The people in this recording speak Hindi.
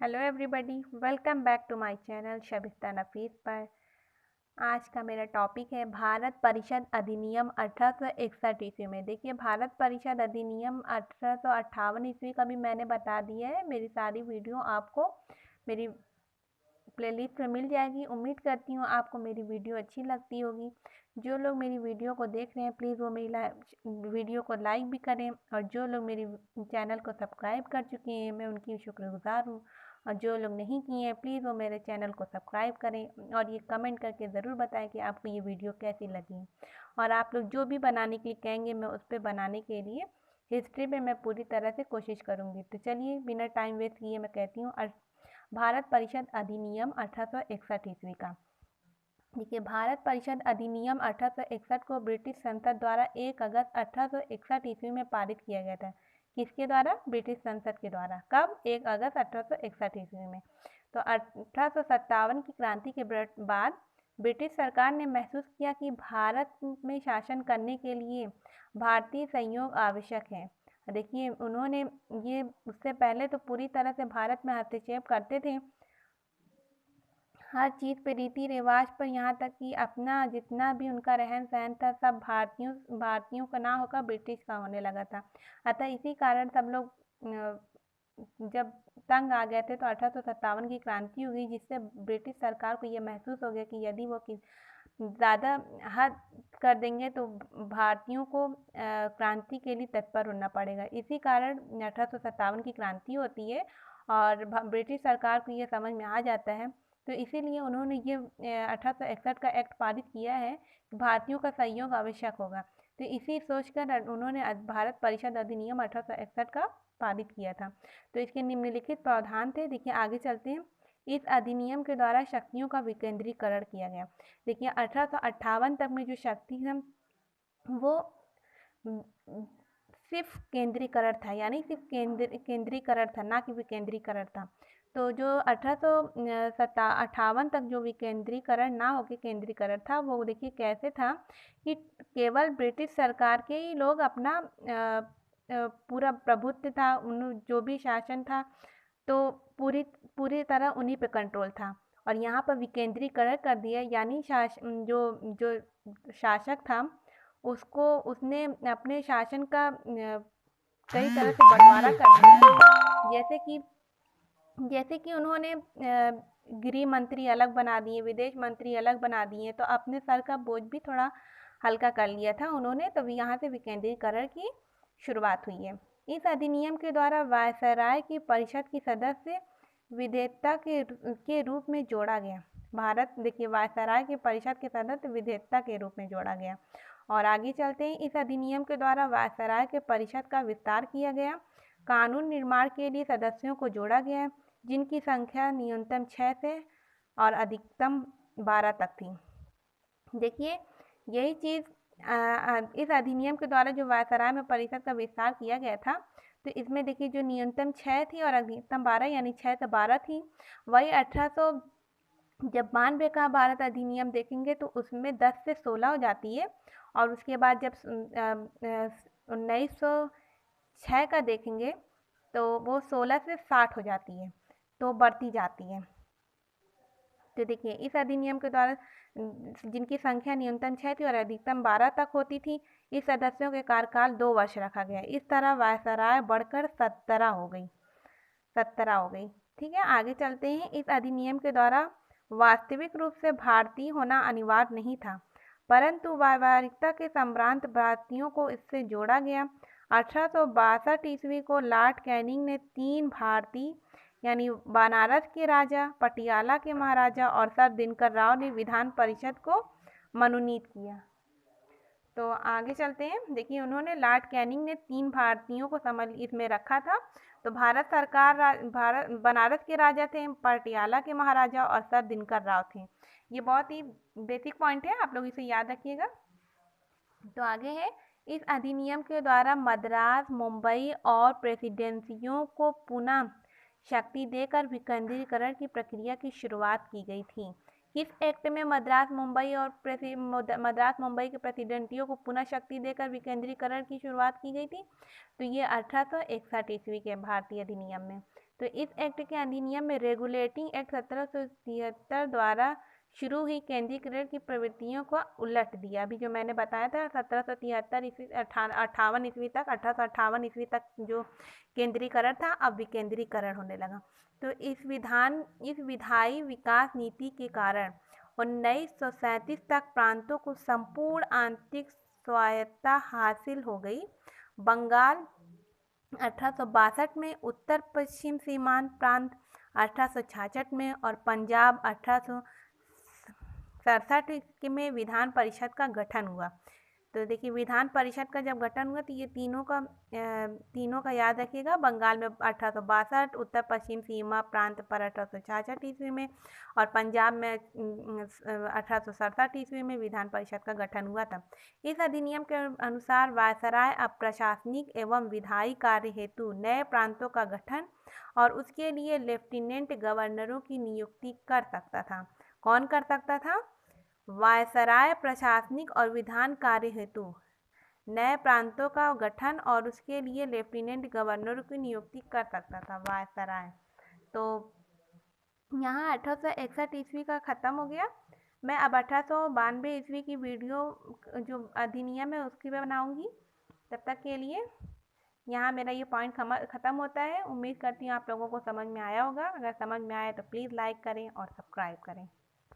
Hello everybody, welcome back to my channel Shabista Nafees पर। आज का मेरा टॉपिक है भारत परिषद अधिनियम 1861 ईस्वी में। देखिए, भारत परिषद अधिनियम 1858 ईस्वी का भी मैंने बता दिया है। मेरी सारी वीडियो आपको मेरी प्लेलिस्ट में मिल जाएगी। उम्मीद करती हूँ आपको मेरी वीडियो अच्छी लगती होगी। जो लोग मेरी वीडियो को देख रहे हैं प्लीज़ वो मेरी वीडियो को लाइक भी करें, और जो लोग मेरी चैनल को सब्सक्राइब कर चुके हैं मैं उनकी शुक्रगुजार हूँ। और जो लोग नहीं किए हैं प्लीज़ वो मेरे चैनल को सब्सक्राइब करें और ये कमेंट करके ज़रूर बताएं कि आपको ये वीडियो कैसी लगी। और आप लोग जो भी बनाने के लिए कहेंगे मैं उस पर बनाने के लिए हिस्ट्री में मैं पूरी तरह से कोशिश करूँगी। तो चलिए बिना टाइम वेस्ट किए मैं कहती हूँ भारत परिषद अधिनियम 1861 ईस्वी का। देखिए, भारत परिषद अधिनियम 1861 को ब्रिटिश संसद द्वारा 1 अगस्त 1861 ईस्वी में पारित किया गया था। किसके द्वारा? ब्रिटिश संसद के द्वारा। कब? 1 अगस्त 1861 ईस्वी में। तो 1857 की क्रांति के बाद ब्रिटिश सरकार ने महसूस किया कि भारत में शासन करने के लिए भारतीय सहयोग आवश्यक है। देखिए, उन्होंने ये उससे पहले तो पूरी तरह से भारत में हस्तक्षेप करते थे, हर चीज़ पे, रीति रिवाज पर, यहाँ तक कि अपना जितना भी उनका रहन सहन था सब भारतीयों का ना होकर ब्रिटिश का होने लगा था। अतः इसी कारण सब लोग जब तंग आ गए थे तो 1857 की क्रांति हुई, जिससे ब्रिटिश सरकार को ये महसूस हो गया कि यदि वो ज़्यादा हद कर देंगे तो भारतीयों को क्रांति के लिए तत्पर होना पड़ेगा। इसी कारण 1857 की क्रांति होती है और ब्रिटिश सरकार को ये समझ में आ जाता है। तो इसीलिए उन्होंने ये 1861 का एक्ट पारित किया है कि भारतीयों का सहयोग आवश्यक होगा। तो इसी सोचकर उन्होंने भारत परिषद अधिनियम 1861 का पारित किया था। तो इसके निम्नलिखित प्रावधान थे। देखिए, आगे चलते हैं। इस अधिनियम के द्वारा शक्तियों का विकेंद्रीकरण किया गया। देखिए, 1858 तक में जो शक्ति है वो सिर्फ केंद्रीकरण था, यानी सिर्फ केंद्रीकरण था, ना कि विकेंद्रीकरण था। तो जो 1858 तक जो विकेंद्रीकरण ना होकर केंद्रीकरण था, वो देखिए कैसे था कि केवल ब्रिटिश सरकार के ही लोग अपना पूरा प्रभुत्व था, उन जो भी शासन था तो पूरी पूरी तरह उन्हीं पे कंट्रोल था। और यहाँ पर विकेंद्रीकरण कर दिया, यानी जो जो शासक था उसने अपने शासन का कई तरह से बंटवारा कर दिया। जैसे कि उन्होंने गृह मंत्री अलग बना दिए, विदेश मंत्री अलग बना दिए, तो अपने सर का बोझ भी थोड़ा हल्का कर लिया था उन्होंने। तो यहाँ से विकेंद्रीकरण की शुरुआत हुई है। इस अधिनियम के द्वारा वायसराय की परिषद की सदस्य विधेयता के रूप में जोड़ा गया। भारत, देखिए, वायसराय की परिषद के सदस्य विधेयता के रूप में जोड़ा गया। और आगे चलते हैं। इस अधिनियम के द्वारा वायसराय के परिषद का विस्तार किया गया। कानून निर्माण के लिए सदस्यों को जोड़ा गया, जिनकी संख्या न्यूनतम 6 से और अधिकतम 12 तक थी। देखिए, यही चीज़ इस अधिनियम के द्वारा जो वायसराय में परिषद का विस्तार किया गया था, तो इसमें देखिए जो न्यूनतम 6 थी और अधिकतम 12, यानी 6 से 12 थी। वही 1800 जब 92 का भारत अधिनियम देखेंगे तो उसमें 10 से 16 हो जाती है। और उसके बाद जब 1906 का देखेंगे तो वो 16 से 60 हो जाती है, तो बढ़ती जाती है। तो देखिए, इस अधिनियम के द्वारा जिनकी संख्या न्यूनतम 6 थी और अधिकतम 12 तक होती थी, इस सदस्यों के कार्यकाल 2 वर्ष रखा गया। इस तरह वायसराय बढ़कर 17 हो गई। ठीक है, आगे चलते हैं। इस अधिनियम के द्वारा वास्तविक रूप से भारतीय होना अनिवार्य नहीं था, परंतु व्यावहारिकता के संभ्रांत भारतीयों को इससे जोड़ा गया। 1862 ईस्वी को लॉर्ड कैनिंग ने 3 भारतीय, यानी बनारस के राजा, पटियाला के महाराजा और सर दिनकर राव ने विधान परिषद को मनोनीत किया। तो आगे चलते हैं। देखिए, उन्होंने लॉर्ड कैनिंग ने 3 भारतीयों को इसमें रखा था। तो भारत सरकार बनारस के राजा थे, पटियाला के महाराजा और सर दिनकर राव थे। ये बहुत ही बेसिक पॉइंट है, आप लोग इसे याद रखिएगा। तो आगे है। इस अधिनियम के द्वारा मद्रास, मुंबई और प्रेसिडेंसियों को पुनः शक्ति देकर विकेंद्रीकरण की प्रक्रिया की शुरुआत की गई थी। किस एक्ट में मद्रास, मुंबई के प्रेसिडेंटियों को पुनः शक्ति देकर विकेंद्रीकरण की शुरुआत की गई थी? तो ये 1861 ईस्वी के भारतीय अधिनियम में। तो इस एक्ट के अधिनियम में रेगुलेटिंग एक्ट 1773 द्वारा शुरू हुई केंद्रीकरण की प्रवृत्तियों को उलट दिया। अभी जो मैंने बताया था 1773 ईस्वी 58 ईस्वी तक 1858 ईस्वी तक जो केंद्रीकरण था, अब विकेंद्रीकरण होने लगा। तो इस विधायी विकास नीति के कारण 1937 तक प्रांतों को संपूर्ण आंतरिक स्वायत्तता हासिल हो गई। बंगाल 1862 में, उत्तर पश्चिम सीमांत प्रांत 1866 में और पंजाब 1867 में विधान परिषद का गठन हुआ। तो देखिए विधान परिषद का जब गठन हुआ तो ये तीनों का याद रखिएगा। बंगाल में 1862, उत्तर पश्चिम सीमा प्रांत पर 1866 ईस्वी में और पंजाब में 1867 ईस्वी में विधान परिषद का गठन हुआ था। इस अधिनियम के अनुसार वायसराय अब प्रशासनिक एवं विधायी कार्य हेतु नए प्रांतों का गठन और उसके लिए लेफ्टिनेंट गवर्नरों की नियुक्ति कर सकता था। कौन कर सकता था? वायसराय प्रशासनिक और विधान कार्य हेतु नए प्रांतों का गठन और उसके लिए लेफ्टिनेंट गवर्नर की नियुक्ति कर सकता था वायसराय। तो यहाँ 1861 ईस्वी का ख़त्म हो गया। मैं अब 1892 ईस्वी की वीडियो जो अधिनियम है उसकी मैं बनाऊँगी। तब तक के लिए यहाँ मेरा ये पॉइंट ख़त्म होता है। उम्मीद करती हूँ आप लोगों को समझ में आया होगा। अगर समझ में आया तो प्लीज़ लाइक करें और सब्सक्राइब करें।